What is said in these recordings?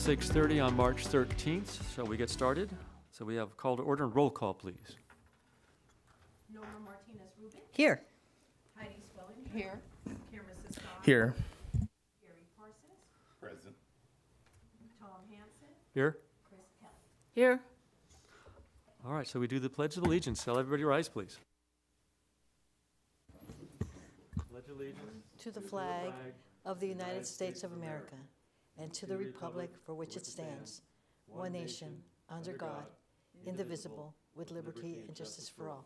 6:30 on March 13th. Shall we get started? So we have call to order and roll call, please. Norma Martinez-Rubin. Here. Heidi Swellinger. Here. Karen Mrs. Here. Gary Parsons. Present. Tom Hanson. Here? Chris Kelly. Here. All right, so we do the Pledge of Allegiance. Tell everybody rise, please. Pledge allegiance To the flag of the United States of America and to the republic for which it stands, one nation, under God, indivisible, with liberty and justice for all.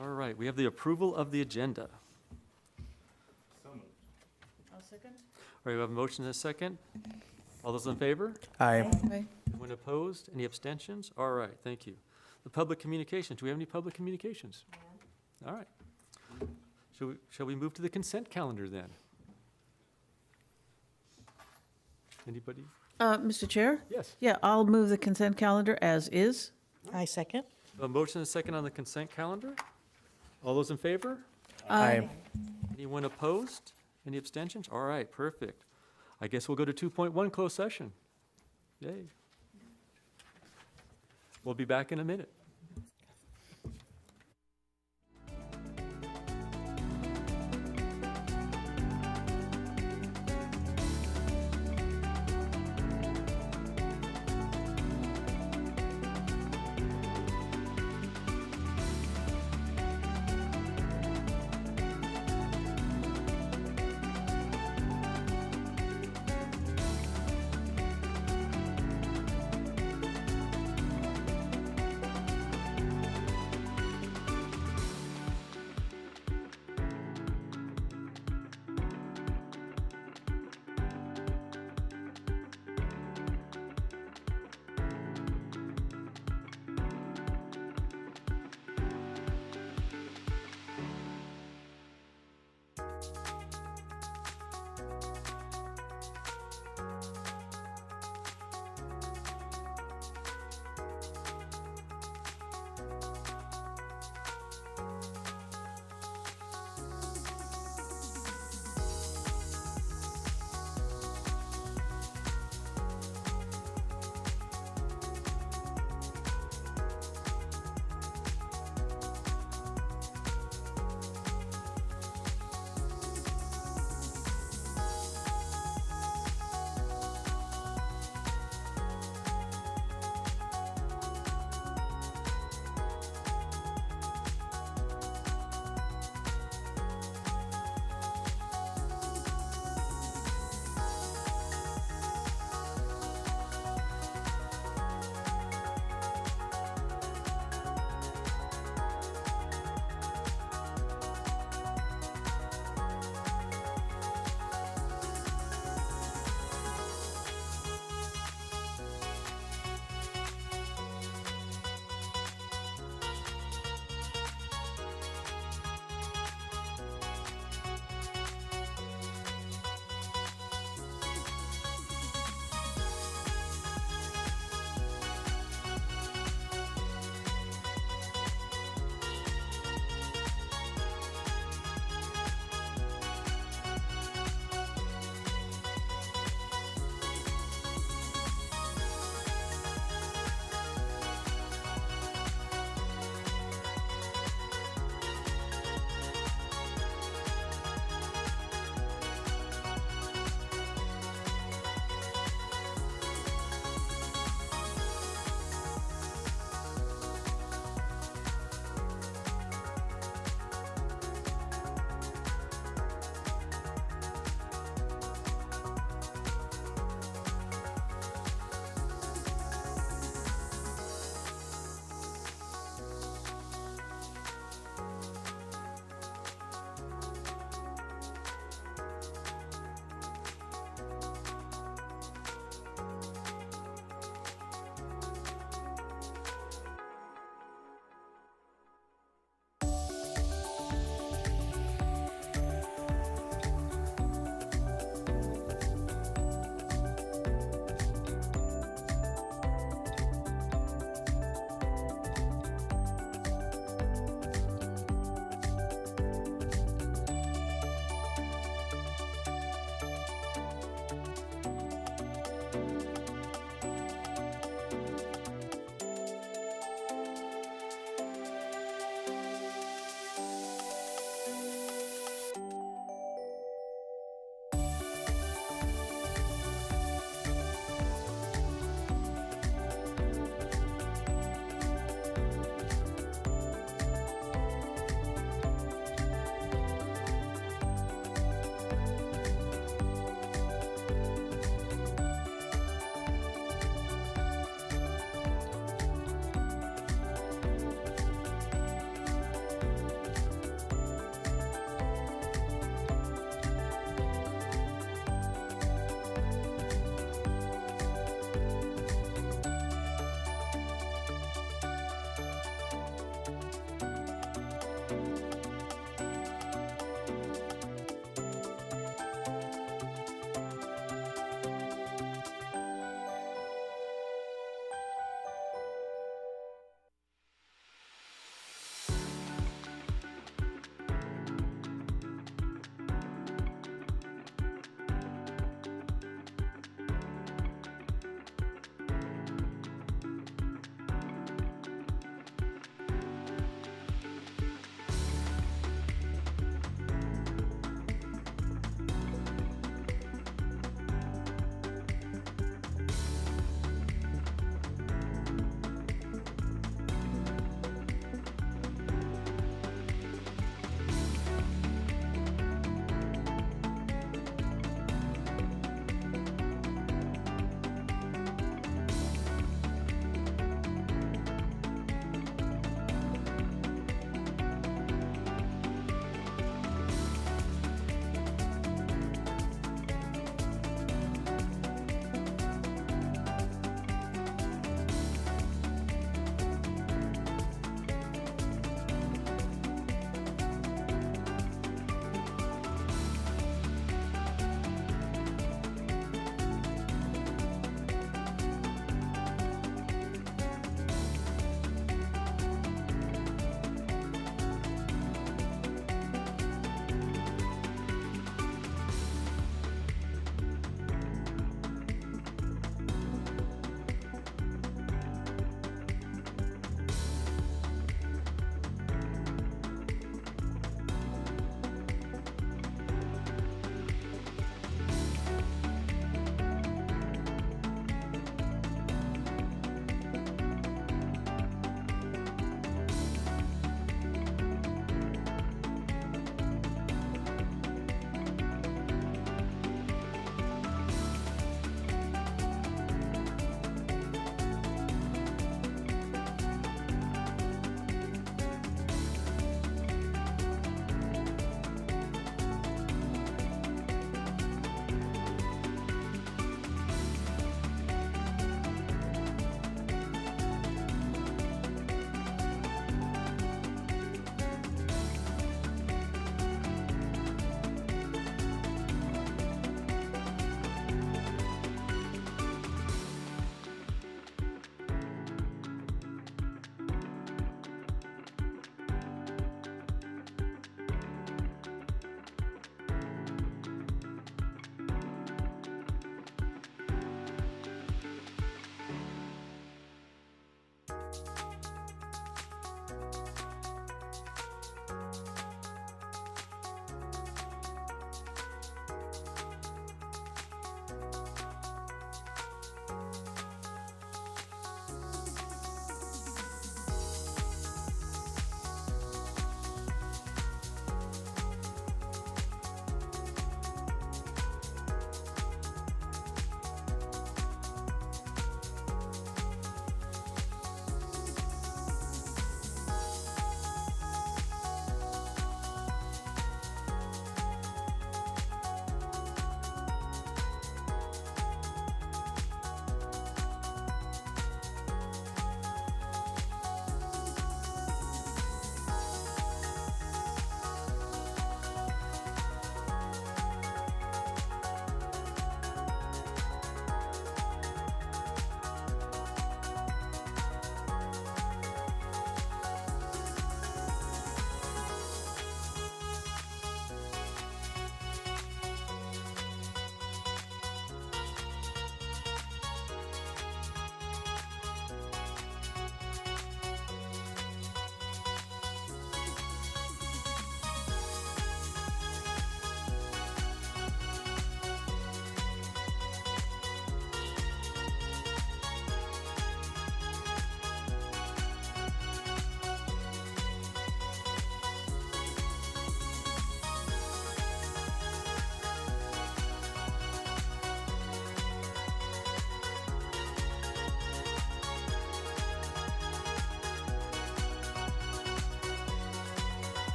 All right, we have the approval of the agenda. So moved. I'll second. All right, we have a motion and a second. All those in favor? Aye. Anyone opposed? Any abstentions? All right, thank you. The public communications. Do we have any public communications? All right. Shall we move to the consent calendar then? Anybody? Mr. Chair? Yes. Yeah, I'll move the consent calendar as is. I second. A motion and a second on the consent calendar. All those in favor? Aye. Anyone opposed? Any abstentions? All right, perfect. I guess we'll go to 2.1 closed session. Yay. We'll be back in a minute.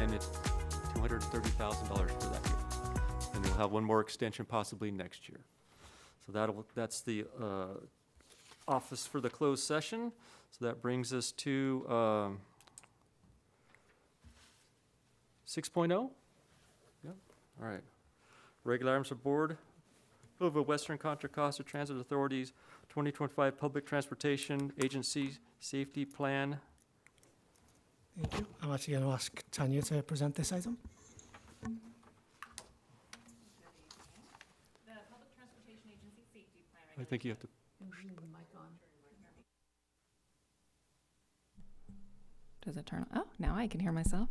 and it's $230,000 for that year. And we'll have one more extension possibly next year. So that's the office for the closed session. So that brings us to 6.0? Yep, all right. Regular items of board. Approval of Western Contra Costa Transit Authority's 2025 Public Transportation Agency Safety Plan. Thank you. I'm actually going to ask Tanya to present this item. The Public Transportation Agency Safety Plan. I think you have to, Does it turn on? Oh, now I can hear myself.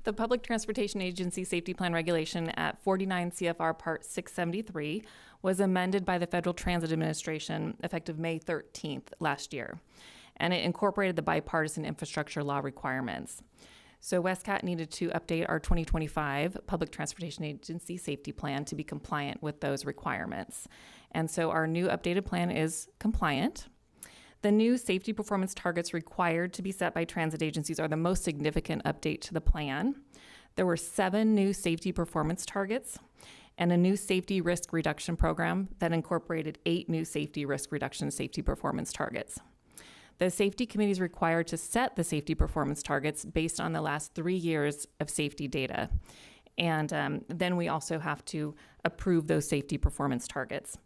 The Public Transportation Agency Safety Plan regulation at 49 CFR Part 673 was amended by the Federal Transit Administration effective May 13th last year, and it incorporated the bipartisan infrastructure law requirements. So Westcat needed to update our 2025 Public Transportation Agency Safety Plan to be compliant with those requirements. And so our new updated plan is compliant. The new safety performance targets required to be set by transit agencies are the most significant update to the plan. There were 7 new safety performance targets and a new safety risk reduction program that incorporated 8 new safety risk reduction safety performance targets. The safety committee is required to set the safety performance targets based on the last 3 years of safety data. And then we also have to approve those safety performance targets.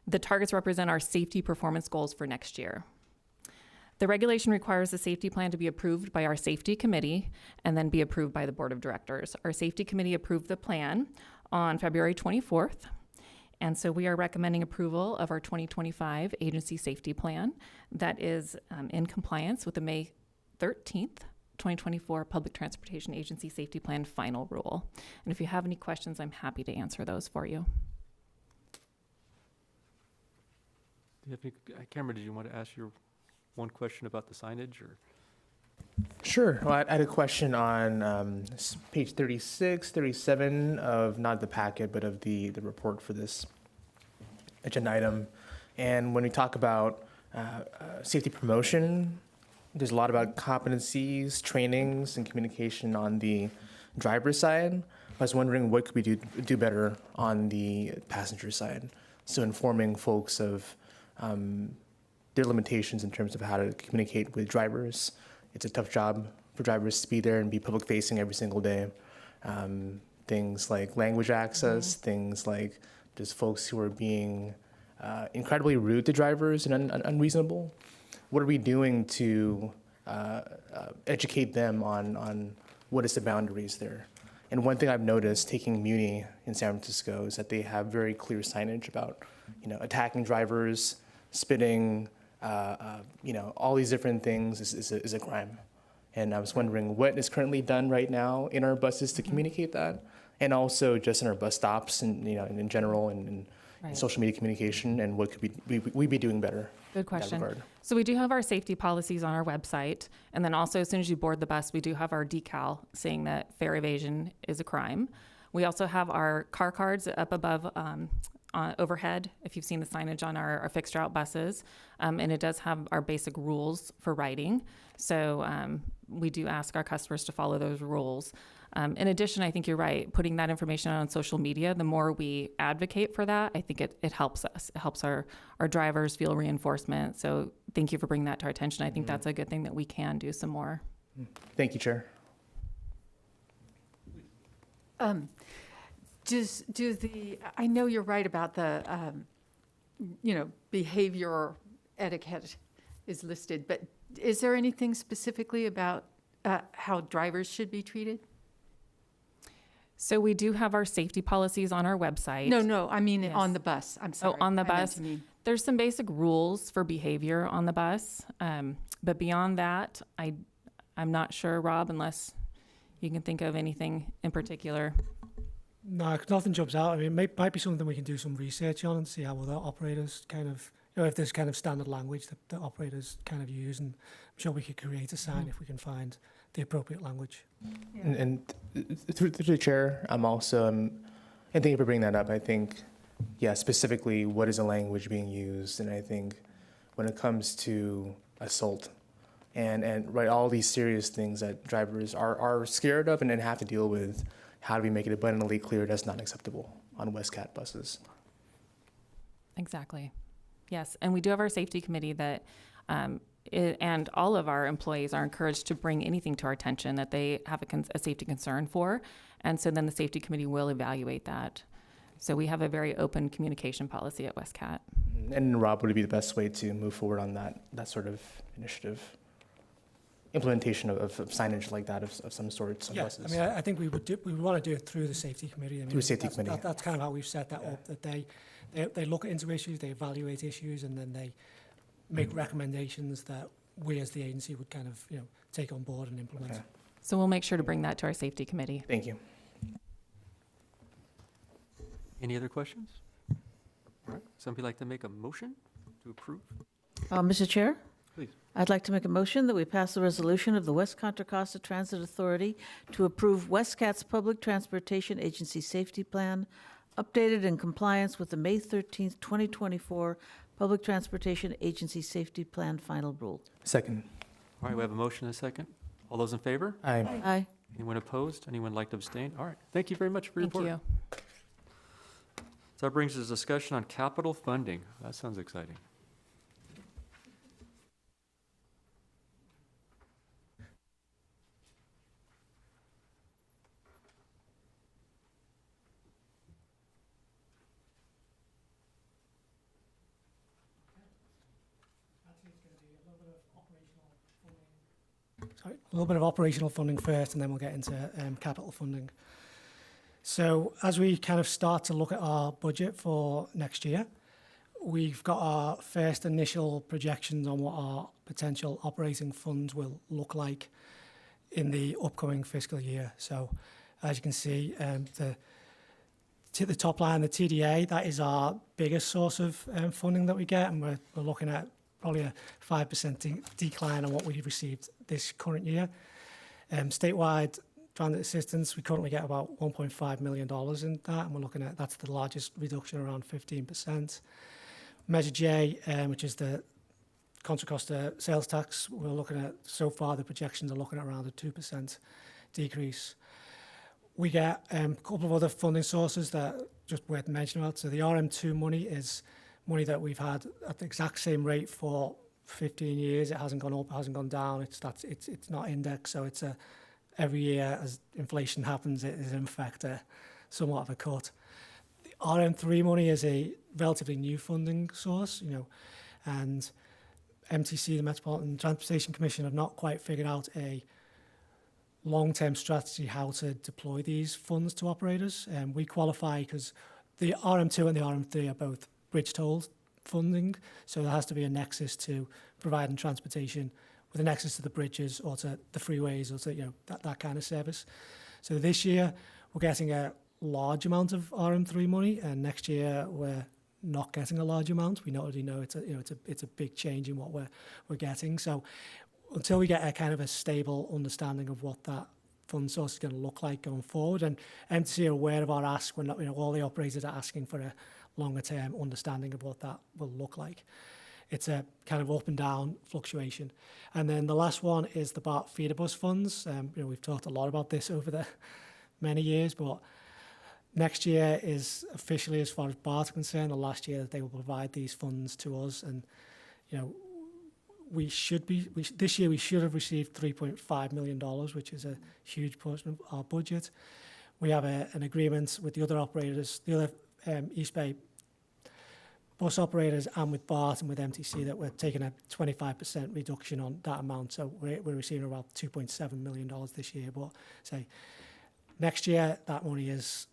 The targets represent our safety performance goals for next year. The regulation requires the safety plan to be approved by our safety committee and then be approved by the board of directors. Our safety committee approved the plan on February 24th. And so we are recommending approval of our 2025 agency safety plan that is in compliance with the May 13th, 2024 Public Transportation Agency Safety Plan final rule. And if you have any questions, I'm happy to answer those for you. do you have any, Cameron, did you want to ask your one question about the signage or? Sure. Well, I had a question on page 36, 37 of not the packet, but of the report for this agenda item. And when we talk about safety promotion, there's a lot about competencies, trainings, and communication on the driver's side. I was wondering what could we do better on the passenger side? So informing folks of their limitations in terms of how to communicate with drivers. It's a tough job for drivers to be there and be public facing every single day. Things like language access, things like just folks who are being incredibly rude to drivers and unreasonable. What are we doing to educate them on what is the boundaries there? And one thing I've noticed taking Muni in San Francisco is that they have very clear signage about, attacking drivers, spitting, all these different things is a crime. And I was wondering what is currently done right now in our buses to communicate that, and also just in our bus stops and in general and Right. social media communication, and what could we be doing better? Good question. In that regard? So we do have our safety policies on our website. And then also, as soon as you board the bus, we do have our decal saying that fare evasion is a crime. We also have our car cards up above overhead, if you've seen the signage on our fixed route buses. And it does have our basic rules for riding. So we do ask our customers to follow those rules. In addition, I think you're right, putting that information out on social media, the more we advocate for that, I think it helps us. It helps our drivers feel reinforcement. So thank you for bringing that to our attention. I think that's a good thing that we can do some more. Thank you, Chair. I know you're right about the, behavior etiquette is listed, but is there anything specifically about how drivers should be treated? So we do have our safety policies on our website. No, I mean Yes. on the bus. I'm sorry. on the I meant bus? to mean- There's some basic rules for behavior on the bus. But beyond that, I'm not sure, Rob, unless you can think of anything in particular. No, nothing jumps out. I mean, it might be something we can do some research on and see how other operators kind of, if there's kind of standard language that the operators kind of use, and I'm sure we could create a sign if we can find the appropriate language. And through the chair, I'm also, and thank you for bringing that up. I think, specifically, what is the language being used? And I think when it comes to assault, and right, all these serious things that drivers are scared of and then have to deal with. How do we make it abundantly clear that's not acceptable on Westcat buses? Exactly. Yes, and we do have our safety committee that, and all of our employees are encouraged to bring anything to our attention that they have a safety concern for, and so then the safety committee will evaluate that. So we have a very open communication policy at Westcat. And Rob, would it be the best way to move forward on that sort of initiative? Implementation of signage like that of some sort on Yeah, buses? I mean, I think we would want to do it through the safety committee. I mean, Through safety that's, committee. That's kind of how we've set that up, that they look into issues, they evaluate issues, and then they make recommendations that we as the agency would kind of, take on board and implement. Okay. So we'll make sure to bring that to our safety committee. Thank you. Any other questions? All right, somebody like to make a motion to approve? Mr. Chair? Please. I'd like to make a motion that we pass the resolution of the West Contra Costa Transit Authority to approve Westcat's Public Transportation Agency Safety Plan, updated in compliance with the May 13th, 2024 Public Transportation Agency Safety Plan Final Rule. Second. All right, we have a motion and a second. All those in favor? Aye. Aye. Anyone opposed? Anyone like to abstain? All right, thank you very much for your Thank report. you. So that brings us to discussion on capital funding. That sounds exciting. Sorry, a little bit of operational funding first, and then we'll get into capital funding. So as we kind of start to look at our budget for next year, we've got our first initial projections on what our potential operating funds will look like in the upcoming fiscal year. So as you can see, to the top line, the TDA, that is our biggest source of funding that we get, and we're looking at probably a 5% decline on what we've received this current year. Statewide transit assistance, we currently get about $1.5 million in that, and we're looking at, that's the largest reduction, around 15%. Measure J, which is the Contra Costa sales tax, we're looking at, so far the projections are looking at around a 2% decrease. We get a couple of other funding sources that just worth mentioning about. So the RM2 money is money that we've had at the exact same rate for 15 years. It hasn't gone up, it hasn't gone down. It's not indexed, so it's every year as inflation happens, it is in fact somewhat of a cut. The RM3 money is a relatively new funding source, and MTC, the Metropolitan Transportation Commission, have not quite figured out a long-term strategy how to deploy these funds to operators. We qualify because the RM2 and the RM3 are both bridge toll funding, so there has to be a nexus to providing transportation with a nexus to the bridges or to the freeways or to that kind of service. So this year we're getting a large amount of RM3 money, and next year we're not getting a large amount. We already know it's a big change in what we're getting. So until we get a kind of a stable understanding of what that fund source is going to look like going forward, and MTC are aware of our ask, we're not, all the operators are asking for a longer term understanding of what that will look like. It's a kind of up and down fluctuation. And then the last one is the BART feeder bus funds. We've talked a lot about this over the many years, but next year is officially, as far as BART are concerned, the last year that they will provide these funds to us. And, this year we should have received $3.5 million, which is a huge portion of our budget. We have an agreement with the other operators, the other East Bay bus operators, and with BART and with MTC, that we're taking a 25% reduction on that amount. So we're receiving about $2.7 million this year. But say next year, that money is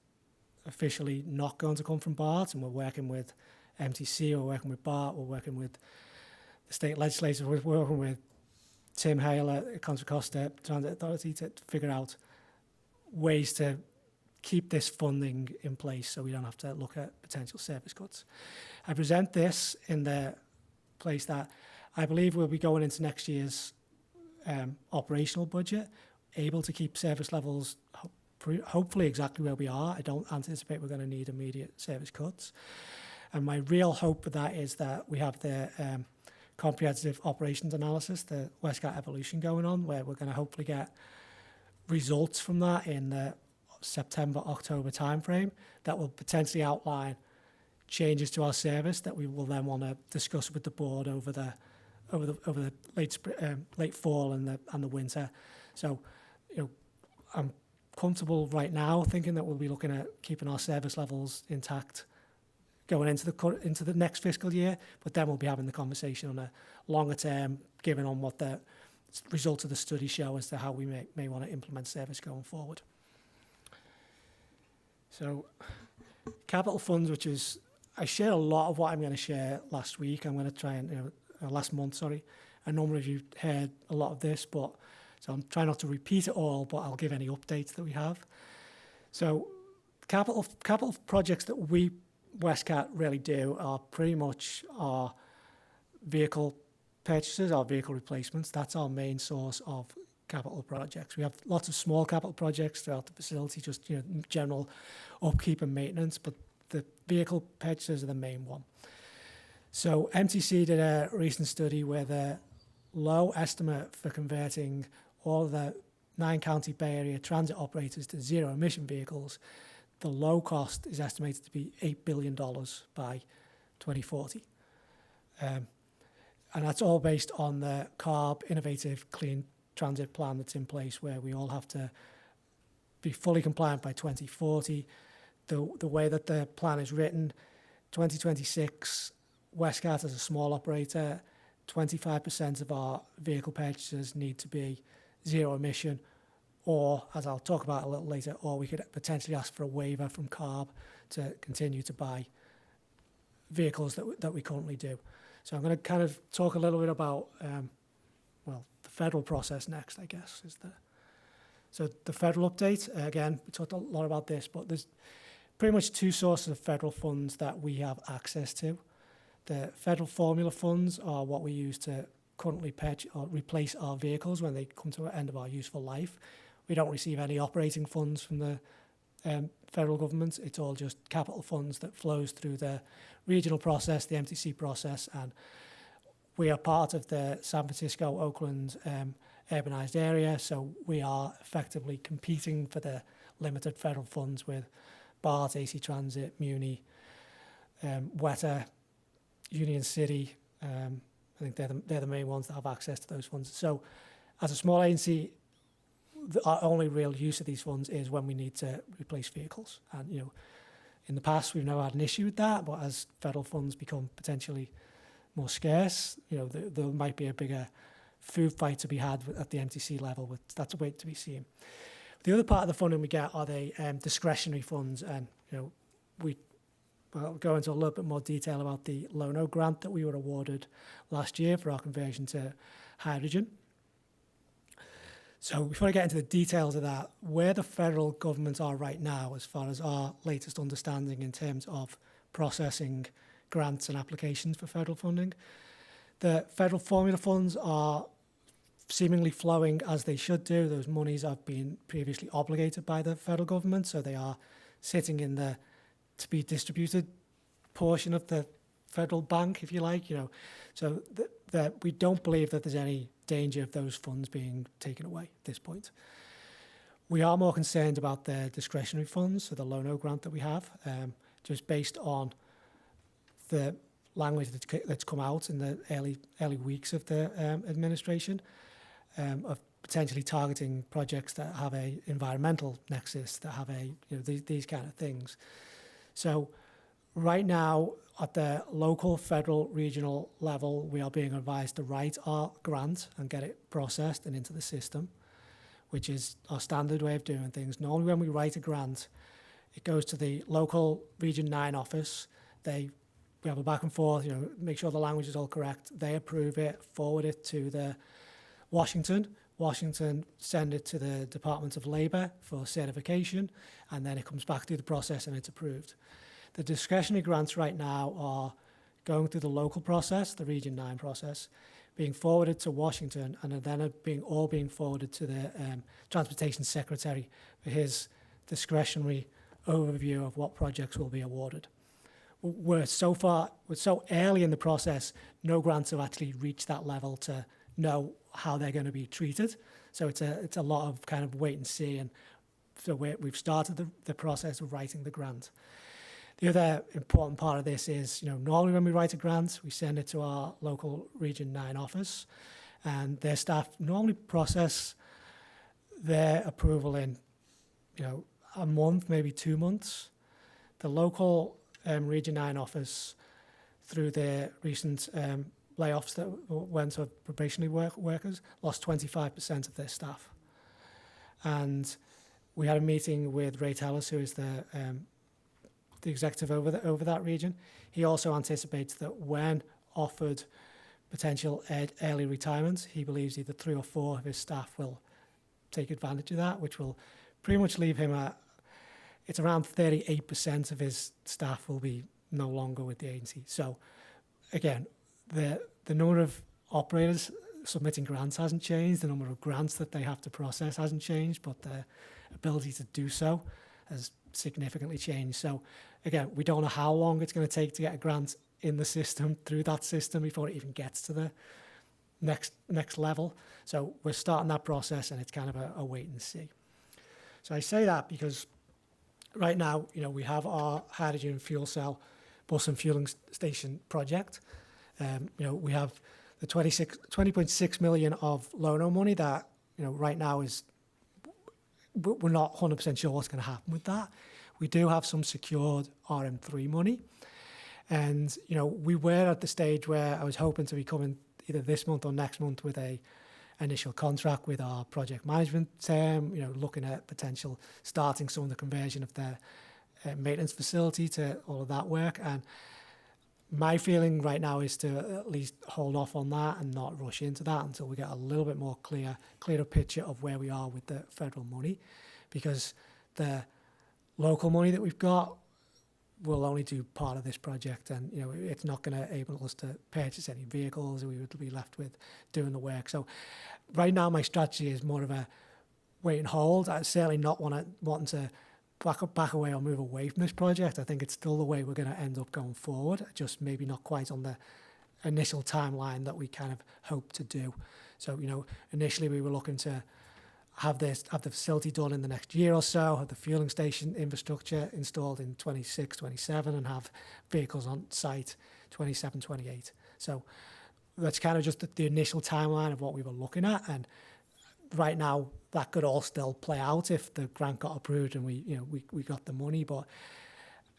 officially not going to come from BART, and we're working with MTC, we're working with BART, we're working with the state legislators, we're working with Tim Hale at Contra Costa Transit Authority to figure out ways to keep this funding in place so we don't have to look at potential service cuts. I present this in the place that I believe we'll be going into next year's operational budget, able to keep service levels hopefully exactly where we are. I don't anticipate we're going to need immediate service cuts. And my real hope with that is that we have the comprehensive operations analysis, the Westcat evolution going on, where we're going to hopefully get results from that in the September-October timeframe that will potentially outline changes to our service that we will then want to discuss with the board over the late fall and the winter. So, I'm comfortable right now thinking that we'll be looking at keeping our service levels intact going into the next fiscal year, but then we'll be having the conversation on a longer term, given on what the results of the study show as to how we may want to implement service going forward. So, capital funds, which is, I shared a lot of what I'm going to share last week. I'm going to try and, last month, sorry. A number of you heard a lot of this, so I'm trying not to repeat it all, but I'll give any updates that we have. So, capital projects that we, Westcat, really do are pretty much our vehicle purchases, our vehicle replacements. That's our main source of capital projects. We have lots of small capital projects throughout the facility, just general upkeep and maintenance, but the vehicle purchases are the main one. So MTC did a recent study where the low estimate for converting all of the 9-county Bay Area transit operators to zero-emission vehicles, the low cost is estimated to be $8 billion by 2040. And that's all based on the CARB Innovative Clean Transit Plan that's in place, where we all have to be fully compliant by 2040. The way that the plan is written, 2026, Westcat as a small operator, 25% of our vehicle purchases need to be zero emission, or, as I'll talk about a little later, or we could potentially ask for a waiver from CARB to continue to buy vehicles that we currently do. So I'm going to kind of talk a little bit about, the federal process next, I guess. So the federal update, again, we talked a lot about this, but there's pretty much two sources of federal funds that we have access to. The federal formula funds are what we use to currently purchase or replace our vehicles when they come to the end of our useful life. We don't receive any operating funds from the federal government. It's all just capital funds that flows through the regional process, the MTC process, and we are part of the San Francisco, Oakland urbanized area, so we are effectively competing for the limited federal funds with BART, AC Transit, Muni, WETA, Union City. I think they're the main ones that have access to those funds. So as a small agency, our only real use of these funds is when we need to replace vehicles. And, in the past, we've never had an issue with that, but as federal funds become potentially more scarce, there might be a bigger food fight to be had at the MTC level, but that's a wait to be seen. The other part of the funding we get are the discretionary funds, and I'll go into a little bit more detail about the Lono grant that we were awarded last year for our conversion to hydrogen. So before I get into the details of that, where the federal government are right now, as far as our latest understanding in terms of processing grants and applications for federal funding, the federal formula funds are seemingly flowing as they should do. Those monies have been previously obligated by the federal government, so they are sitting in the to be distributed portion of the federal bank, if you like. So that we don't believe that there's any danger of those funds being taken away at this point. We are more concerned about the discretionary funds, so the Lono grant that we have, just based on the language that's come out in the early weeks of the administration, of potentially targeting projects that have a environmental nexus, that have these kind of things. So right now, at the local, federal, regional level, we are being advised to write our grant and get it processed and into the system, which is our standard way of doing things. Normally when we write a grant, it goes to the local Region 9 office. We have a back and forth, make sure the language is all correct. They approve it, forward it to the Washington. Washington send it to the Department of Labor for certification, and then it comes back through the process and it's approved. The discretionary grants right now are going through the local process, the Region 9 process, being forwarded to Washington, and then being forwarded to the Transportation Secretary for his discretionary overview of what projects will be awarded. we're so early in the process, no grants have actually reached that level to know how they're going to be treated. So it's a lot of kind of wait and see. And so we've started the process of writing the grant. The other important part of this is, normally when we write a grant, we send it to our local Region 9 office, and their staff normally process their approval in, a month, maybe 2 months. The local Region 9 office, through their recent layoffs that went to probationary workers, lost 25% of their staff. And we had a meeting with Ray Tellis, who is the executive over that region. He also anticipates that when offered potential early retirement, he believes either 3 or 4 of his staff will take advantage of that, which will pretty much leave him it's around 38% of his staff will be no longer with the agency. So again, the number of operators submitting grants hasn't changed, the number of grants that they have to process hasn't changed, but the ability to do so has significantly changed. So again, we don't know how long it's going to take to get a grant in the system, through that system, before it even gets to the next level. So we're starting that process, and it's kind of a wait and see. So I say that because right now, we have our hydrogen fuel cell bus and fueling station project. We have the 20.6 million of Lono money that, right now we're not 100% sure what's going to happen with that. We do have some secured RM3 money. And, we were at the stage where I was hoping to be coming either this month or next month with a initial contract with our project management team, looking at potential starting some of the conversion of the maintenance facility to all of that work. And my feeling right now is to at least hold off on that and not rush into that until we get a little bit more clearer picture of where we are with the federal money, because the local money that we've got will only do part of this project, and it's not going to enable us to purchase any vehicles. We would be left with doing the work. So right now my strategy is more of a wait and hold. I'm certainly not wanting to back away or move away from this project. I think it's still the way we're going to end up going forward, just maybe not quite on the initial timeline that we kind of hope to do. So, initially we were looking to have the facility done in the next year or so, have the fueling station infrastructure installed in 26, 27, and have vehicles on site 27, 28. So that's kind of just the initial timeline of what we were looking at. And right now, that could all still play out if the grant got approved and we got the money. But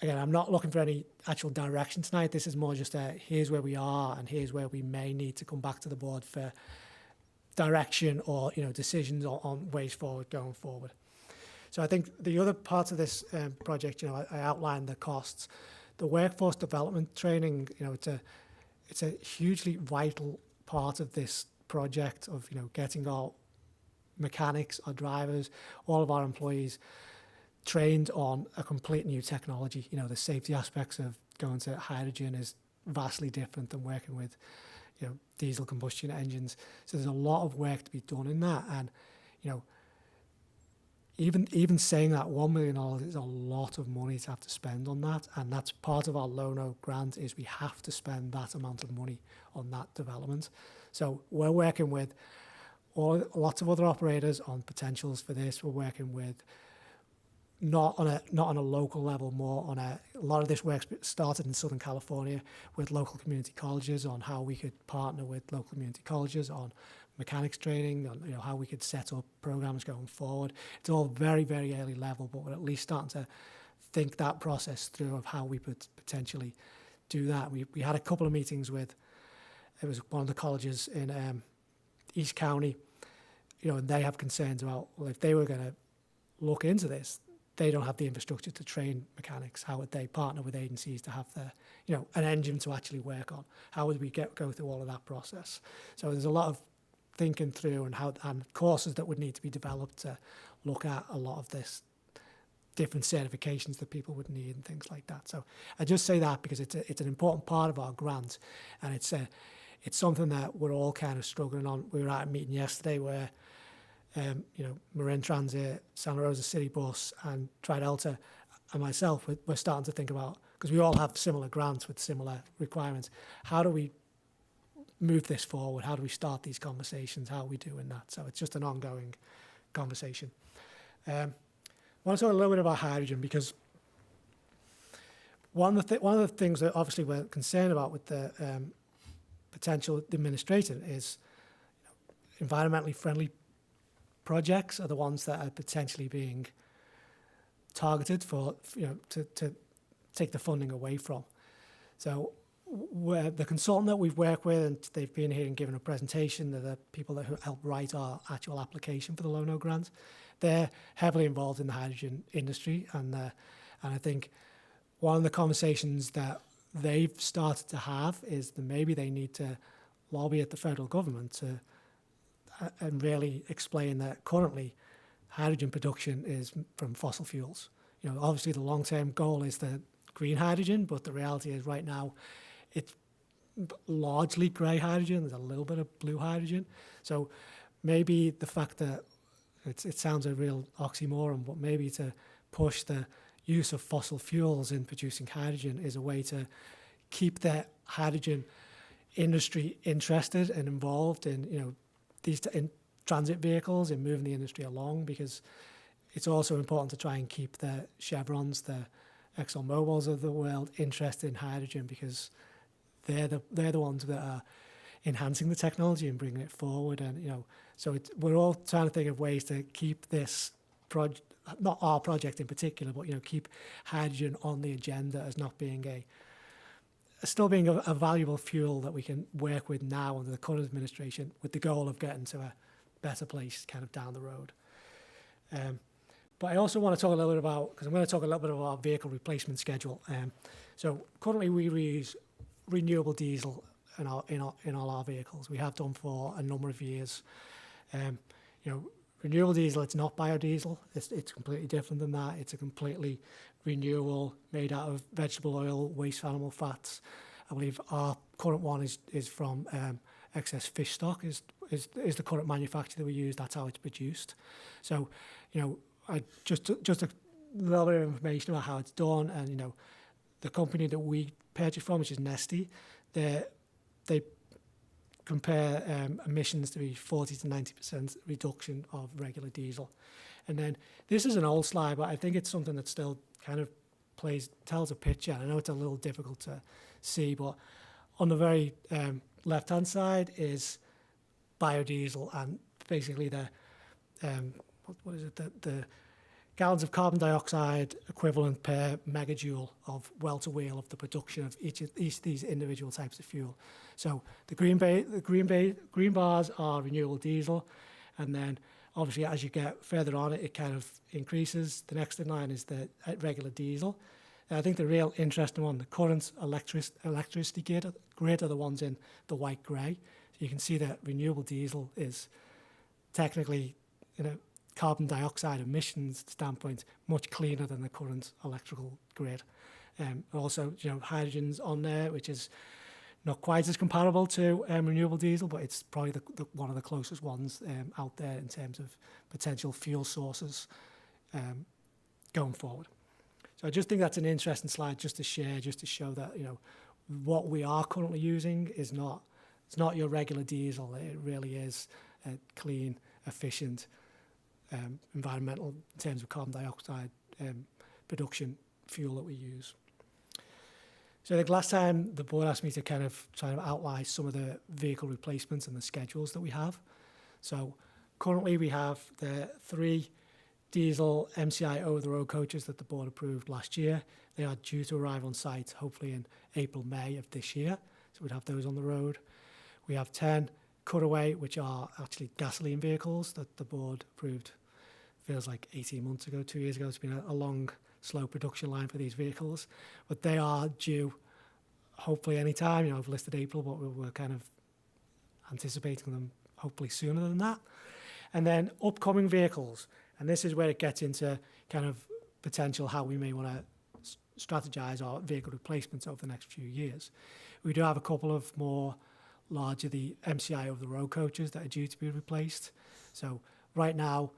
again, I'm not looking for any actual direction tonight. This is more just here's where we are, and here's where we may need to come back to the board for direction or decisions on ways forward going forward. So I think the other parts of this project, I outlined the costs. The workforce development training, it's a hugely vital part of this project of getting our mechanics, our drivers, all of our employees trained on a complete new technology. The safety aspects of going to hydrogen is vastly different than working with diesel combustion engines. So there's a lot of work to be done in that. And, even saying that $1 million is a lot of money to have to spend on that. And that's part of our Lono grant, is we have to spend that amount of money on that development. So we're working with lots of other operators on potentials for this. We're working with not on a local level, more on a lot of this work started in Southern California with local community colleges on how we could partner with local community colleges on mechanics training, on how we could set up programs going forward. It's all very, very early level, but we're at least starting to think that process through of how we could potentially do that. We had a couple of meetings with, it was one of the colleges in East County, and they have concerns about, well, if they were going to look into this, they don't have the infrastructure to train mechanics. How would they partner with agencies to have an engine to actually work on? How would we go through all of that process? So there's a lot of thinking through and courses that would need to be developed to look at a lot of this, different certifications that people would need and things like that. So I just say that because it's an important part of our grant, and it's something that we're all kind of struggling on. We were at a meeting yesterday where Marin Transit, Santa Rosa City Bus, and Tridelta and myself, we're starting to think about because we all have similar grants with similar requirements. How do we move this forward? How do we start these conversations? How are we doing that? So it's just an ongoing conversation. I want to talk a little bit about hydrogen, because one of the things that obviously we're concerned about with the potential administration is environmentally friendly projects are the ones that are potentially being targeted for, to take the funding away from. So the consultant that we've worked with, and they've been here and given a presentation, they're the people that helped write our actual application for the Low-No grant. They're heavily involved in the hydrogen industry, and I think one of the conversations that they've started to have is that maybe they need to lobby at the federal government to and really explain that currently hydrogen production is from fossil fuels. Obviously the long-term goal is the green hydrogen, but the reality is right now it's largely grey hydrogen. There's a little bit of blue hydrogen. So maybe the fact that it sounds a real oxymoron, but maybe to push the use of fossil fuels in producing hydrogen is a way to keep the hydrogen industry interested and involved in, in transit vehicles and moving the industry along, because it's also important to try and keep the Chevrons, the ExxonMobils of the world interested in hydrogen, because they're the ones that are enhancing the technology and bringing it forward. And so we're all trying to think of ways to keep this project, not our project in particular, but keep hydrogen on the agenda as not being still being a valuable fuel that we can work with now under the current administration, with the goal of getting to a better place kind of down the road. But I also want to talk a little bit about, because I'm going to talk a little bit about our vehicle replacement schedule. So currently we use renewable diesel in all our vehicles. We have done for a number of years. Renewable diesel, it's not biodiesel. It's completely different than that. It's a completely renewable, made out of vegetable oil, waste animal fats. I believe our current one is from excess fish stock is the current manufacturer that we use. That's how it's produced. So, just a little bit of information about how it's done, and the company that we purchase from, which is Neste, they compare emissions to be 40 to 90% reduction of regular diesel. And then this is an old slide, but I think it's something that still kind of tells a picture. I know it's a little difficult to see, but on the very left-hand side is biodiesel, and basically the the gallons of carbon dioxide equivalent per megajoule of well-to-wheel of the production of each of these individual types of fuel. So the green bars are renewable diesel, and then obviously as you get further on it kind of increases. The next in line is the regular diesel. And I think the real interesting one, the current electricity grid are the ones in the white grey. So you can see that renewable diesel is technically, carbon dioxide emissions standpoint, much cleaner than the current electrical grid. Also, hydrogen's on there, which is not quite as comparable to renewable diesel, but it's probably one of the closest ones out there in terms of potential fuel sources going forward. So I just think that's an interesting slide just to share, just to show that what we are currently using is it's not your regular diesel. It really is a clean, efficient, environmental in terms of carbon dioxide production fuel that we use. So I think last time the board asked me to kind of try to outline some of the vehicle replacements and the schedules that we have. So currently we have the 3 diesel MCI over-the-road coaches that the board approved last year. They are due to arrive on site hopefully in April, May of this year. So we'd have those on the road. We have 10 cutaway, which are actually gasoline vehicles that the board approved, feels like 18 months ago, 2 years ago. It's been a long, slow production line for these vehicles, but they are due hopefully any time. I've listed April, but we're kind of anticipating them hopefully sooner than that. And then upcoming vehicles, and this is where it gets into kind of potential how we may want to strategize our vehicle replacements over the next few years. We do have a couple of more larger, the MCI over-the-road coaches that are due to be replaced. So right now,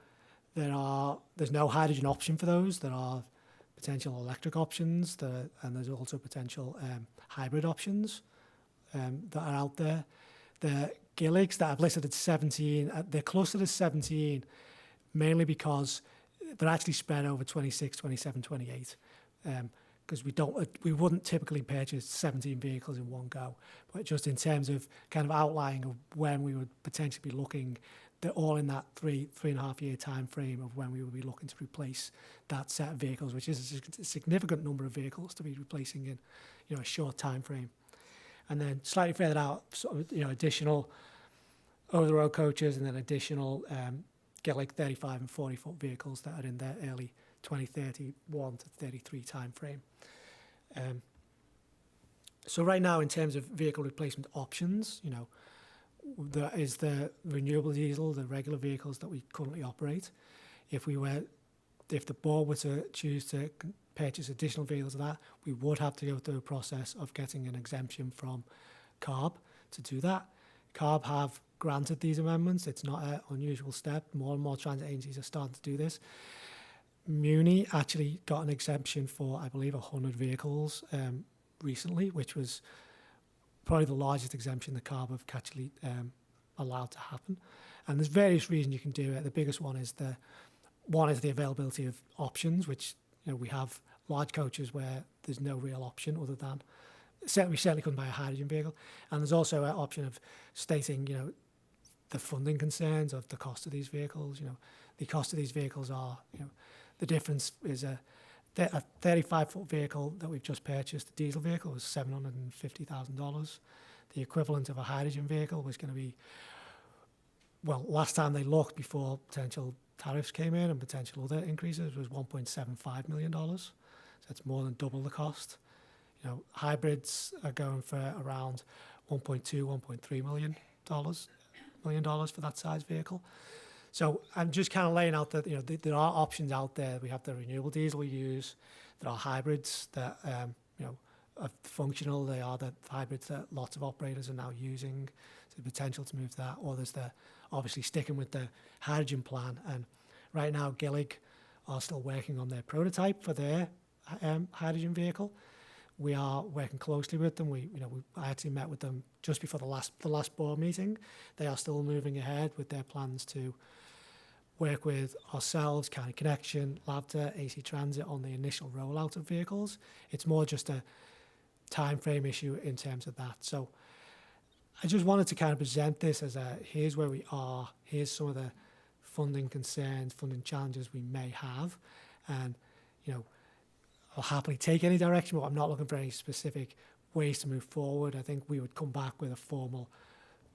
there's no hydrogen option for those. There are potential electric options, and there's also potential hybrid options that are out there. The Gilligs that I've listed at 17, they're closer to 17, mainly because they're actually spread over 26, 27, 28. Because we wouldn't typically purchase 17 vehicles in one go, but just in terms of kind of outlining of when we would potentially be looking, they're all in that 3.5 year time frame of when we would be looking to replace that set of vehicles, which is a significant number of vehicles to be replacing in, a short time frame. And then slightly further out, sort of, additional over-the-road coaches, and then additional Gillig 35 and 40 foot vehicles that are in their early 2031 to 33 time frame. So right now, in terms of vehicle replacement options, there is the renewable diesel, the regular vehicles that we currently operate. If the board were to choose to purchase additional vehicles of that, we would have to go through a process of getting an exemption from CARB to do that. CARB have granted these amendments. It's not an unusual step. More and more transit agencies are starting to do this. Muni actually got an exemption for, I believe, 100 vehicles recently, which was probably the largest exemption that CARB have actually allowed to happen. And there's various reasons you can do it. The biggest one is the availability of options, which we have large coaches where there's no real option other than we certainly couldn't buy a hydrogen vehicle. And there's also an option of stating the funding concerns of the cost of these vehicles. The cost of these vehicles are the difference is a 35-foot vehicle that we've just purchased, the diesel vehicle, was $750,000. The equivalent of a hydrogen vehicle was going to be, well, last time they looked before potential tariffs came in and potential other increases, was $1.75 million. So it's more than double the cost. Hybrids are going for around $1.3 million for that size vehicle. So I'm just kind of laying out that there are options out there. We have the renewable diesel we use. There are hybrids that are functional. They are the hybrids that lots of operators are now using. There's the potential to move to that. Or there's obviously sticking with the hydrogen plan. And right now, Gillig are still working on their prototype for their hydrogen vehicle. We are working closely with them. I actually met with them just before the last board meeting. They are still moving ahead with their plans to work with ourselves, County Connection, Labda, AC Transit on the initial rollout of vehicles. It's more just a time frame issue in terms of that. So I just wanted to kind of present this as here's where we are, here's some of the funding concerns, funding challenges we may have, and I'll happily take any direction, but I'm not looking for any specific ways to move forward. I think we would come back with a formal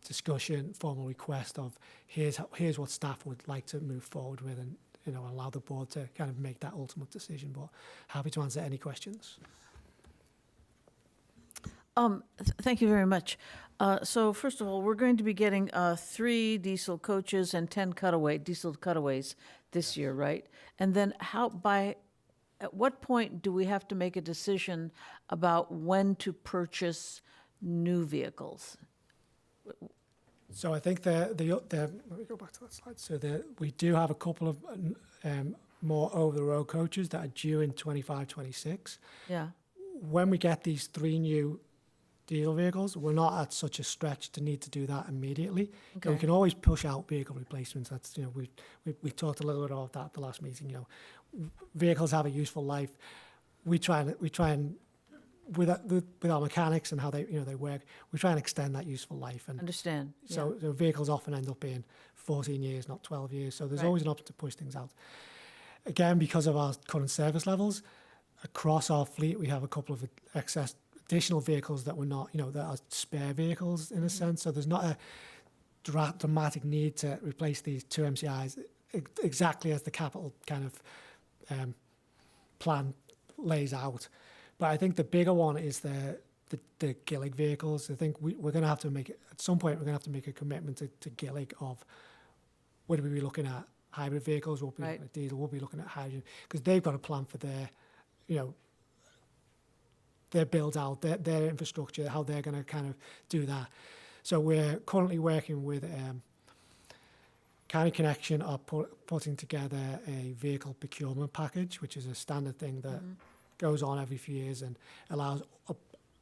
discussion, formal request of here's what staff would like to move forward with, and allow the board to kind of make that ultimate decision. But happy to answer any questions. Thank you very much. So first of all, we're going to be getting 3 diesel coaches and 10 diesel cutaways this year, right? And then at what point do we have to make a decision about when to purchase new vehicles? So I think let me go back to that slide. So we do have a couple of more over-the-road coaches that are due in 25, 26. Yeah. When we get these 3 new diesel vehicles, we're not at such a stretch to need to do that immediately. Okay. We can always push out vehicle replacements. That's we talked a little bit about that at the last meeting. Vehicles have a useful life. We try and with our mechanics and how they work, we try and extend that useful life. And understand. So vehicles often end up being 14 years, not 12 years. So there's always an option to push things out. Again, because of our current service levels, across our fleet, we have a couple of additional vehicles that we're not, that are spare vehicles in a sense. So there's not a dramatic need to replace these 2 MCIs exactly as the capital kind of plan lays out. But I think the bigger one is the Gillig vehicles. I think we're going to have to make, at some point, we're going to have to make a commitment to Gillig of whether we be looking at hybrid vehicles, we'll be looking at diesel, we'll be looking at hydrogen, because they've got a plan for their, their build out, their infrastructure, how they're going to kind of do that. So we're currently working with County Connection are putting together a vehicle procurement package, which is a standard thing that goes on every few years and allows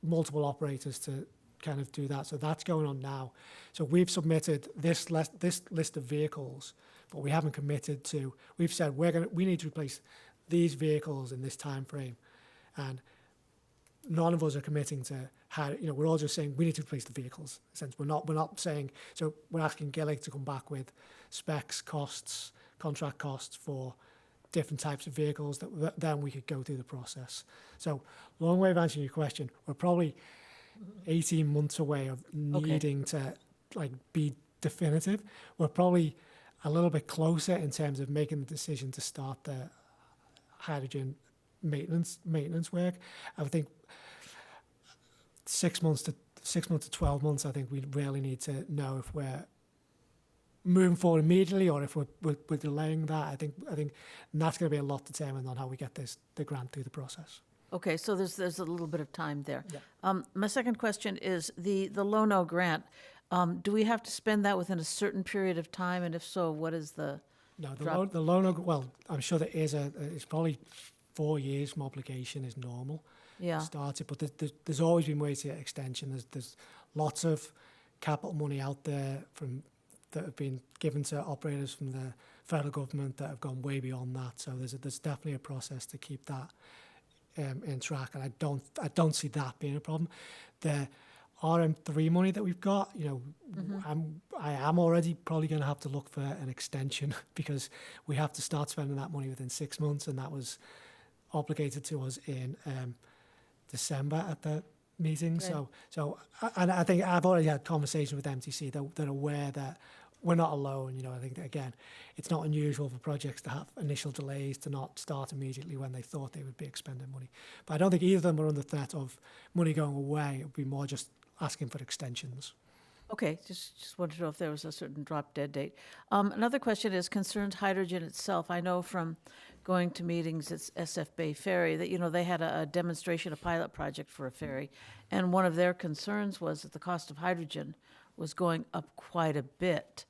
multiple operators to kind of do that. So that's going on now. So we've submitted this list of vehicles, but we haven't committed to. We've said we need to replace these vehicles in this time frame, and none of us are committing to how. We're all just saying we need to replace the vehicles. Since we're not saying. So we're asking Gillig to come back with specs, costs, contract costs for different types of vehicles that then we could go through the process. So long way of answering your question, we're probably 18 months away of needing to be definitive. We're probably a little bit closer in terms of making the decision to start the hydrogen maintenance work. I would think 6 months to 12 months. I think we really need to know if we're moving forward immediately or if we're delaying that. I think that's going to be a lot determined on how we get the grant through the process. Okay, so there's a little bit of time there. Yeah. My second question is the Lono grant. Do we have to spend that within a certain period of time? And if so, what is the No, drop? the Lono, well, I'm sure there is it's probably 4 years from obligation is normal. Yeah. Started, but there's always been ways to get extension. There's lots of capital money out there that have been given to operators from the federal government that have gone way beyond that. So there's definitely a process to keep that in track, and I don't see that being a problem. The RM3 money that we've got, I am already probably going to have to look for an extension because we have to start spending that money within 6 months, and that was obligated to us in December at the meeting. Okay. So I think I've already had conversations with MTC that are aware that we're not alone. I think that, again, it's not unusual for projects to have initial delays, to not start immediately when they thought they would be expending money. But I don't think either of them are under threat of money going away. It would be more just asking for extensions. Okay, just wanted to know if there was a certain drop dead date. Another question concerns hydrogen itself. I know from going to meetings at SF Bay Ferry that, they had a demonstration, a pilot project for a ferry, and one of their concerns was that the cost of hydrogen was going up quite a bit.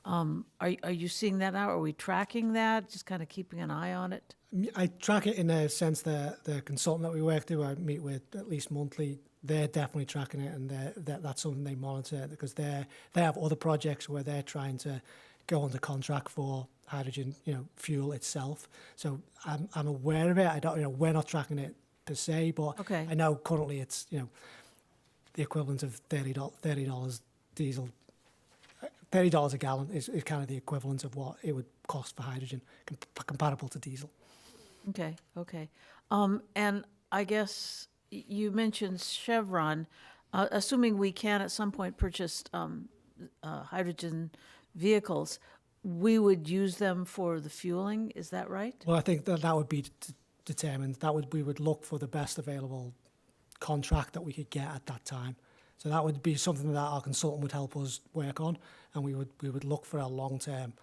Are you seeing that now? Are we tracking that, just kind of keeping an eye on it? I track it in a sense that the consultant that we work through, I meet with at least monthly, they're definitely tracking it, and that's something they monitor because they have other projects where they're trying to go under contract for hydrogen, fuel itself. So I'm aware of it. I don't, we're not tracking it per se, but Okay. I know currently it's, the equivalent of $30 diesel. $30 a gallon is kind of the equivalent of what it would cost for hydrogen, comparable to diesel. Okay. And I guess you mentioned Chevron. Assuming we can at some point purchase hydrogen vehicles, we would use them for the fueling. Is that right? Well, I think that would be determined. We would look for the best available contract that we could get at that time. So that would be something that our consultant would help us work on, and we would look for a long-term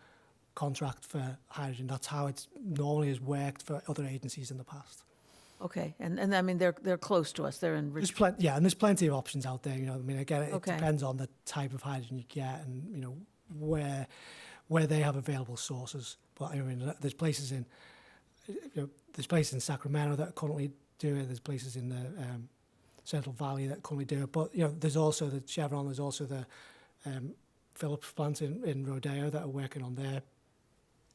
contract for hydrogen. That's how it normally has worked for other agencies in the past. Okay, and I mean they're close to us. They're in There's Richmond. and there's plenty of options out there. Again, it Okay. depends on the type of hydrogen you get and where they have available sources. But there's places in Sacramento that currently do it. There's places in the Central Valley that currently do it. But there's also the Chevron. There's also the Phillips plant in Rodeo that are working on their.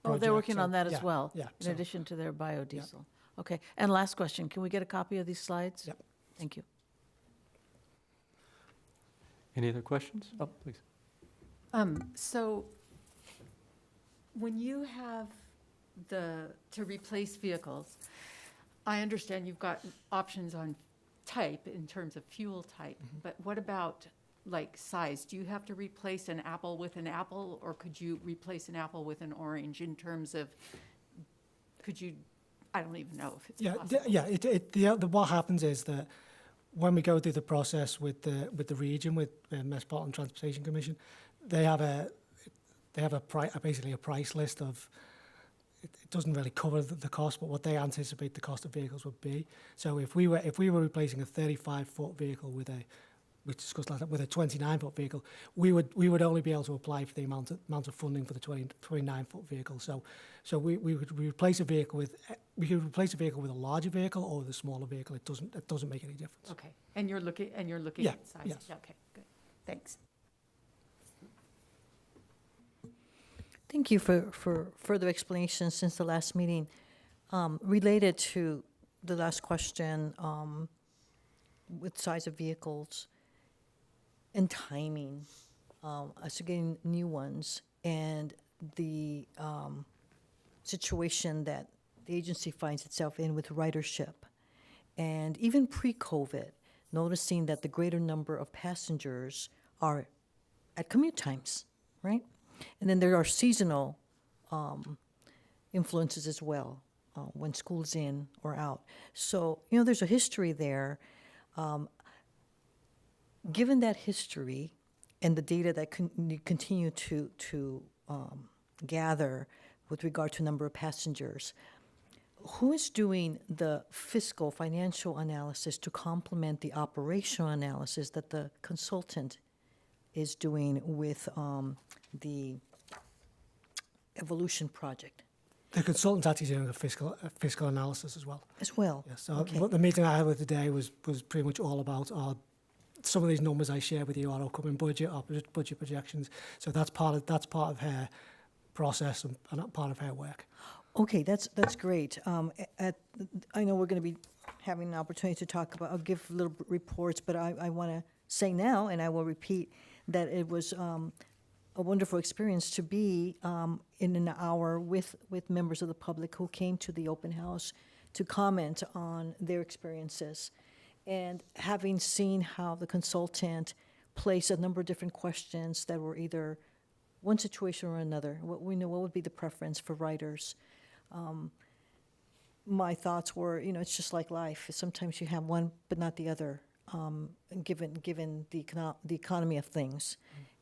Oh, they're project. working So, on that as yeah, well. Yeah. In addition to their biodiesel. Okay. And last question: can we get a copy of these slides? Yep. Thank you. Any other questions? Oh, please. So when you have to replace vehicles, I understand you've got options on type in terms of fuel type, but what about like size? Do you have to replace an apple with an apple, or could you replace an apple with an orange in terms of, I don't even know if it's possible. What happens is that when we go through the process with the region, with Metropolitan Transportation Commission, they have basically a price list of. It doesn't really cover the cost, but what they anticipate the cost of vehicles would be. So if we were replacing a 35-foot vehicle with a we discussed last time, with a 29-foot vehicle, we would only be able to apply for the amount of funding for the 29-foot vehicle. So we could replace a vehicle with a larger vehicle or with a smaller vehicle. It doesn't make any difference. Okay, and you're looking Yeah, at size? yes. Okay, good, thanks. Thank you for further explanation since the last meeting. Related to the last question, with size of vehicles and timing, as to getting new ones, and the situation that the agency finds itself in with ridership. And even pre-COVID, noticing that the greater number of passengers are at commute times, right? And then there are seasonal influences as well, when school's in or out. So, there's a history there. Given that history and the data that you continue to gather with regard to number of passengers, who is doing the fiscal financial analysis to complement the operational analysis that the consultant is doing with the evolution project The consultant's actually doing a fiscal analysis as well. as well? Yeah, so Okay. what the meeting I had with today was pretty much all about some of these numbers I shared with you, our upcoming budget, our budget projections. So that's part of her process and part of her work. Okay, that's great. I know we're going to be having an opportunity to talk about, I'll give little reports, but I want to say now, and I will repeat, that it was a wonderful experience to be in an hour with members of the public who came to the open house to comment on their experiences. And having seen how the consultant placed a number of different questions that were either one situation or another, what would be the preference for writers. My thoughts were, it's just like life. Sometimes you have one, but not the other, given the economy of things.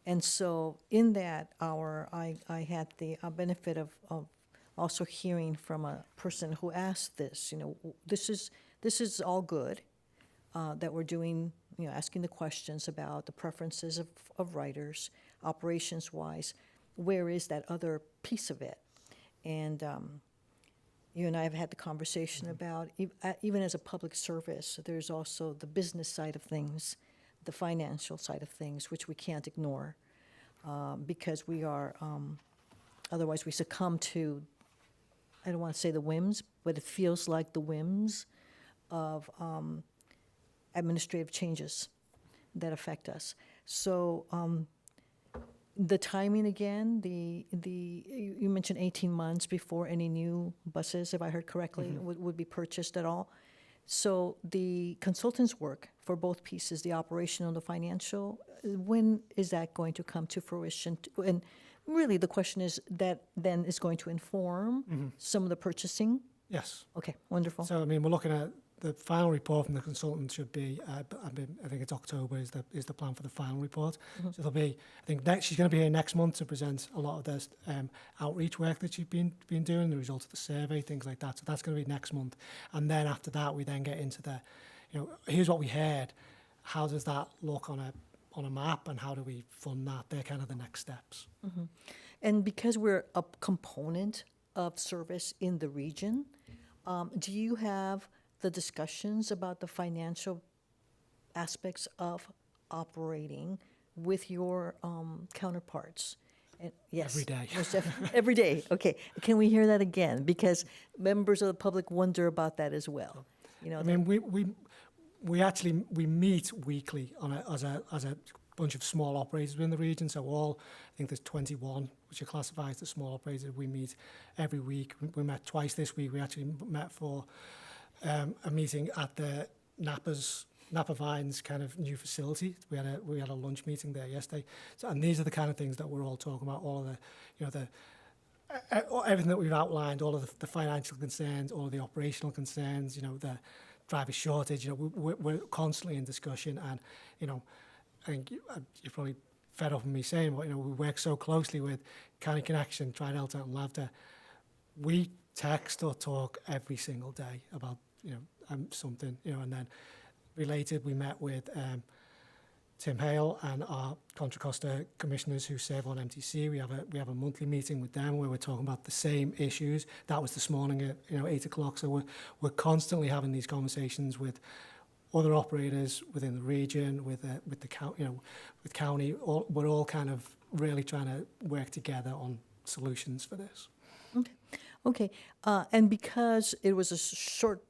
And so in that hour, I had the benefit of also hearing from a person who asked this, this is all good, that we're doing, asking the questions about the preferences of writers, operations-wise. Where is that other piece of it? And you and I have had the conversation about, even as a public service, there's also the business side of things, the financial side of things, which we can't ignore, because we are, otherwise we succumb to, I don't want to say the whims, but it feels like the whims of administrative changes that affect us. So the timing again, you mentioned 18 months before any new buses, if I heard correctly, would be purchased at all. So the consultant's work for both pieces, the operational and the financial, when is that going to come to fruition? And really the question is, that then is going to inform some of the purchasing? Yes. Okay, wonderful. So, we're looking at the final report from the consultant should be, I think it's October is the plan for the final report. So there'll be, I think she's going to be here next month to present a lot of this outreach work that she's been doing, the results of the survey, things like that. So that's going to be next month. And then after that, we then get into the, here's what we heard. How does that look on a map, and how do we fund that? They're kind of the next steps. And because we're a component of service in the region, do you have the discussions about the financial aspects of operating with your counterparts? And yes, Every day. Every day. Okay. Can we hear that again? Because members of the public wonder about that as well. We actually meet weekly as a bunch of small operators within the region. So I think there's 21, which are classified as the small operators. We meet every week. We met twice this week. We actually met for a meeting at the Napa Vines kind of new facility. We had a lunch meeting there yesterday. So, and these are the kind of things that we're all talking about. All of the everything that we've outlined, all of the financial concerns, all of the operational concerns. The driver shortage. We're constantly in discussion, and I think you're probably fed up of me saying, but we work so closely with County Connection, Tri-Delta, and Lavda. We text or talk every single day about something, and then related, we met with Tim Hale and our Contra Costa commissioners who serve on MTC. We have a monthly meeting with them where we're talking about the same issues. That was this morning at 8 o'clock. So we're constantly having these conversations with other operators within the region, with the county, with county. We're all kind of really trying to work together on solutions for this. Okay, and because it was a short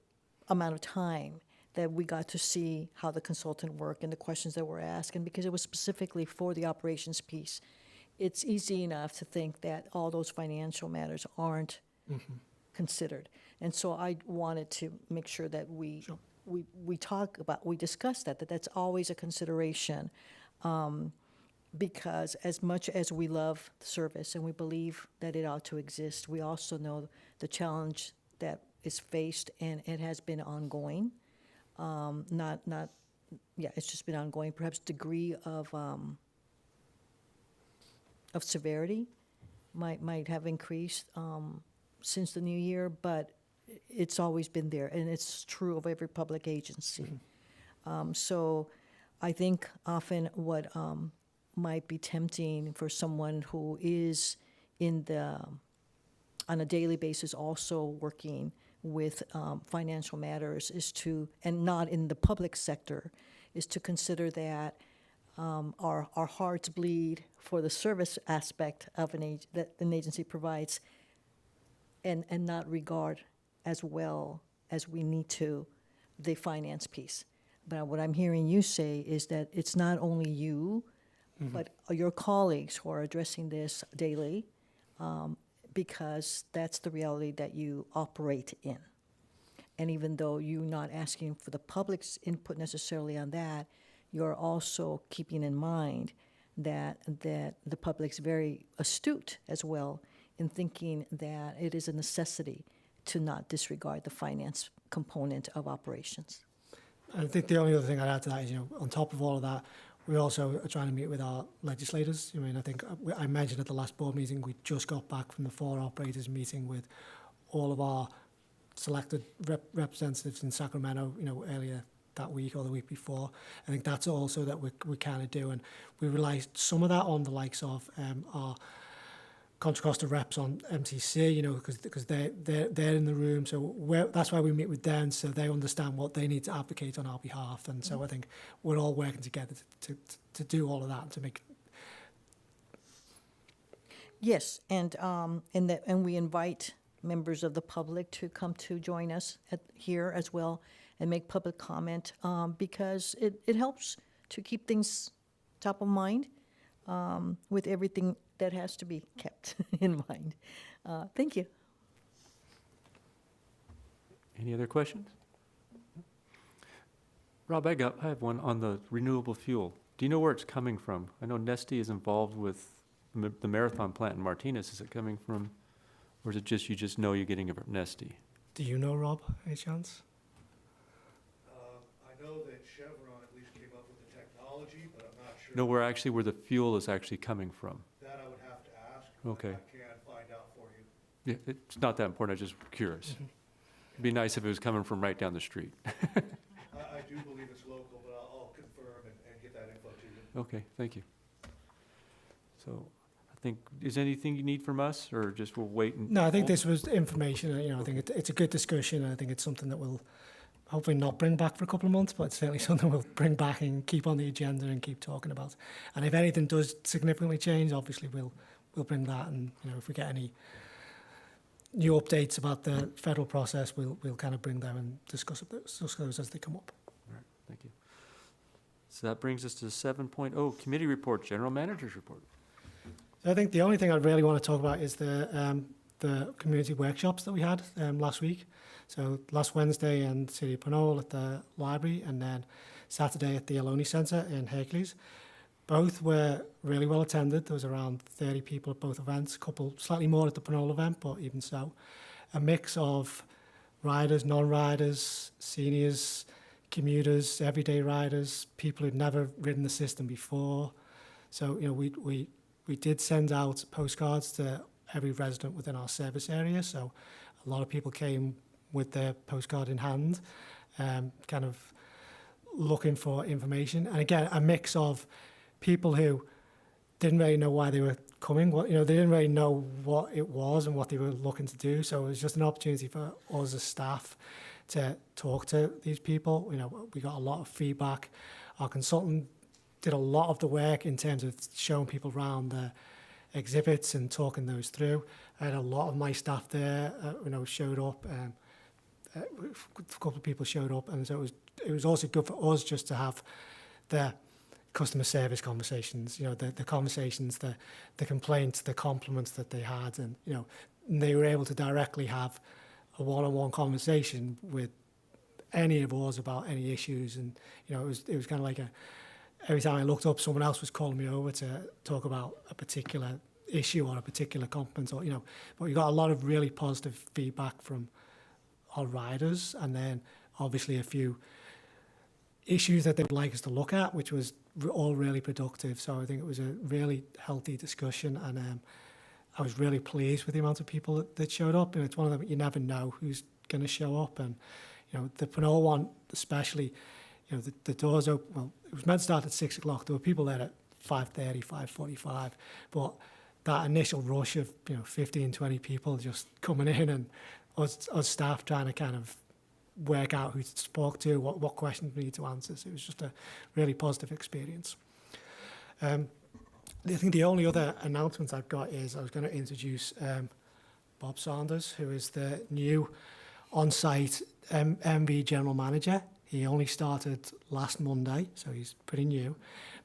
amount of time that we got to see how the consultant worked and the questions that were asked, and because it was specifically for the operations piece, it's easy enough to think that all those financial matters aren't considered. And so I wanted to make sure that we discuss that that's always a consideration. Because as much as we love the service and we believe that it ought to exist, we also know the challenge that is faced, and it has been ongoing. It's just been ongoing. Perhaps degree of severity might have increased since the new year, but it's always been there, and it's true of every public agency. So I think often what might be tempting for someone who is on a daily basis also working with financial matters and not in the public sector, is to consider that our hearts bleed for the service aspect of that an agency provides, and not regard as well as we need to the finance piece. But what I'm hearing you say is that it's not only you, but your colleagues who are addressing this daily, because that's the reality that you operate in. And even though you're not asking for the public's input necessarily on that, you're also keeping in mind that the public's very astute as well in thinking that it is a necessity to not disregard the finance component of operations. I think the only other thing I'd add to that is, on top of all of that, we also are trying to meet with our legislators. I think I mentioned at the last board meeting, we just got back from the 4 operators meeting with all of our selected representatives in Sacramento, earlier that week or the week before. I think that's also that we kind of do, and we rely some of that on the likes of our Contra Costa reps on MTC, because they're in the room. So that's why we meet with them, so they understand what they need to advocate on our behalf. And so I think we're all working together to do all of that, to make. Yes, and we invite members of the public to come to join us here as well and make public comment, because it helps to keep things top of mind with everything that has to be kept in mind. Thank you. Any other questions? Rob, I have one on the renewable fuel. Do you know where it's coming from? I know Nestle is involved with the Marathon plant in Martinez. Is it coming from, or is it just you just know you're getting it from Nestle? Do you know, Rob, any chance? I know that Chevron at least came up with the technology, but I'm not sure. No, where the fuel is actually coming from. That I would have to ask. Okay. I can find out for you. Yeah, it's not that important. I'm just curious. It'd be nice if it was coming from right down the street. I do believe it's local, but I'll confirm and get that info to you. Okay, thank you. So I think, is anything you need from us, or just we'll wait and? No, I think this was information. I think it's a good discussion. I think it's something that we'll hopefully not bring back for a couple of months, but it's certainly something we'll bring back and keep on the agenda and keep talking about. And if anything does significantly change, obviously we'll bring that. And if we get any new updates about the federal process, we'll kind of bring them and discuss those as they come up. All right, thank you. So that brings us to 7.0, committee report, general manager's report. So I think the only thing I really want to talk about is the community workshops that we had last week. So last Wednesday in the City of Pinole at the library, and then Saturday at the Ohlone Centre in Hercules. Both were really well attended. There was around 30 people at both events, a couple slightly more at the Pinole event, but even so. A mix of riders, non-riders, seniors, commuters, everyday riders, people who'd never ridden the system before. So, we did send out postcards to every resident within our service area. So a lot of people came with their postcard in hand, kind of looking for information. And again, a mix of people who didn't really know why they were coming. They didn't really know what it was and what they were looking to do. So it was just an opportunity for us as staff to talk to these people. We got a lot of feedback. Our consultant did a lot of the work in terms of showing people around the exhibits and talking those through. I had a lot of my staff there, showed up. A couple of people showed up, and so it was also good for us just to have the customer service conversations, the conversations, the complaints, the compliments that they had, and they were able to directly have a one-on-one conversation with any of us about any issues. And it was kind of like every time I looked up, someone else was calling me over to talk about a particular issue or a particular compliment, or but we got a lot of really positive feedback from our riders, and then obviously a few issues that they would like us to look at, which was all really productive. So I think it was a really healthy discussion, and I was really pleased with the amount of people that showed up. And it's one of them, you never know who's going to show up. And the Pinot one especially, the doors open. Well, it was meant to start at 6 o'clock. There were people there at 5:30, 5:45, but that initial rush of 15, 20 people just coming in, and us staff trying to kind of work out who to talk to, what questions we need to answer. So it was just a really positive experience. I think the only other announcements I've got is I was going to introduce Bob Saunders, who is the new on-site MV General Manager. He only started last Monday, so he's pretty new,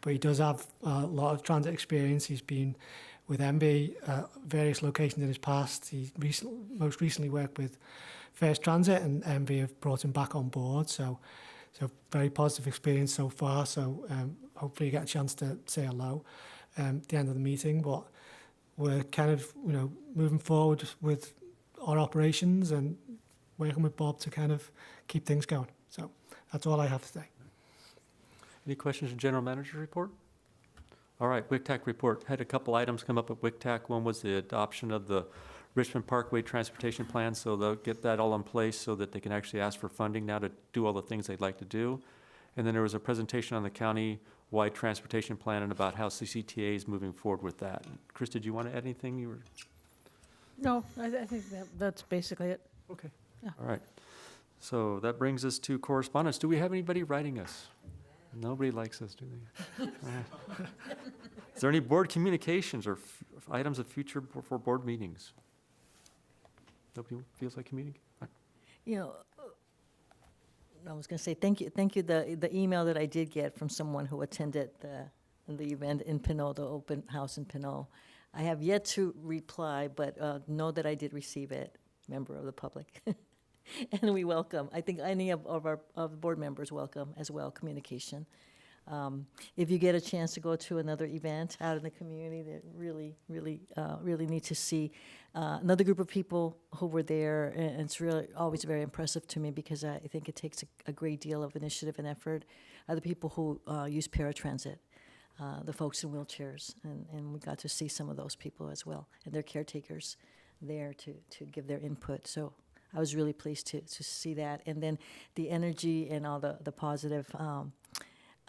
but he does have a lot of transit experience. He's been with MV various locations in his past. He most recently worked with First Transit, and MV have brought him back on board. So very positive experience so far. So hopefully you get a chance to say hello at the end of the meeting. But we're kind of moving forward with our operations and working with Bob to kind of keep things going. So that's all I have to say. Any questions on General Manager's report? All right, WICTAC report. Had a couple items come up at WICTAC. One was the adoption of the Richmond Parkway Transportation Plan, so they'll get that all in place so that they can actually ask for funding now to do all the things they'd like to do. And then there was a presentation on the county-wide transportation plan and about how CCTA is moving forward with that. Chris, did you want to add anything? No, I think that's basically it. Okay. Yeah. All right. So that brings us to correspondence. Do we have anybody writing us? Nobody likes us, do they? Is there any board communications or items of future for board meetings? Nobody feels like communicating? I was going to say thank you. The email that I did get from someone who attended the event in Pinot, the open house in Pinot. I have yet to reply, but know that I did receive it, member of the public. And we welcome. I think any of our board members welcome as well communication. If you get a chance to go to another event out in the community, that really need to see another group of people who were there, and it's really always very impressive to me because I think it takes a great deal of initiative and effort. Other people who use paratransit, the folks in wheelchairs, and we got to see some of those people as well, and their caretakers there to give their input. So I was really pleased to see that. And then the energy and all the positive,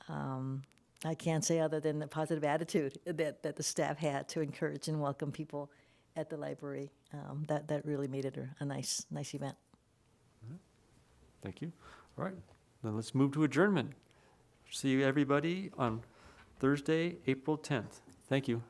I can't say other than the positive attitude that the staff had to encourage and welcome people at the library. That really made it a nice event. Thank you. All right, then let's move to adjournment. See you everybody on Thursday, April 10th. Thank you.